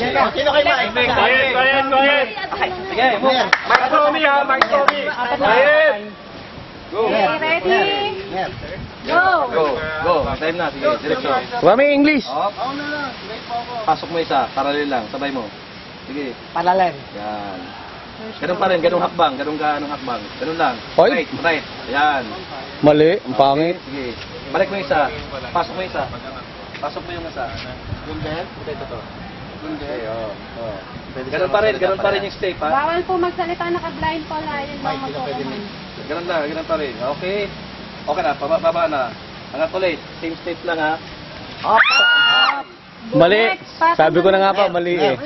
Sino kayo Mike? Quiet. Sige, Mike Tommy ha, Mike Tommy. Quiet. Go. Ready? Go! Go. Time na. Sige, diretso. Huwag may English. Up. Pasok mo isa. Parallel lang. Sabay mo. Sige. Parallel. Yan. Ganun pa rin. Ganung hakbang. Ganung hakbang. Ganun lang. Hoy. Right. Yan. Mali, ang pangit. Sige. Balik mo isa. Pasok mo isa. Pasok mo yung isa. Gundel? Ito. Gundel. Oo. Ganun pa rin yung step ha. Bawal po magsalita, naka-blind po na. Yun lang matutunan. Ganun pa rin. Okay. Okay na, baba na. Angat ulit. Same step lang ha. Mali. Sabi ko na nga pa, mali eh.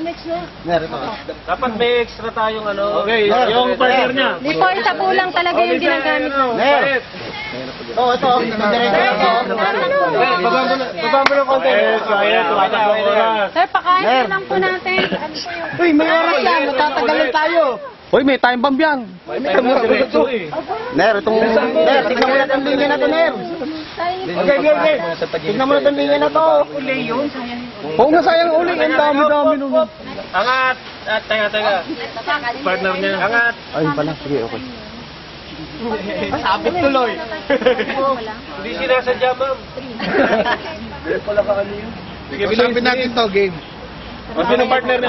Dapat may extra tayong ano. Okay, Yung partner niya. Di po, isa po lang talaga yung ginagamit mo. Ito. Baba mo ng konti. Quiet. Tumatakbo ang oras. Sir, pakain lang po natin. Ano po yung... Uy, may oras yan. Matatagalan tayo. Uy, may time bomb yan. Diretso eh. Ner, tignan mo na itong linya na to, Ner. Okay. Tignan mo na itong linya na to. Uli yun, sayang. Oo nga, sayang uli. Ang dami nun. Angat. Teka. Partner niya. Angat. Ayun pala, sige, okay. Sabit tuloy. Hindi sinasadya, ma'am. Pala ka ano yun? Sige, bilhin natin to, game. Ang partner niya.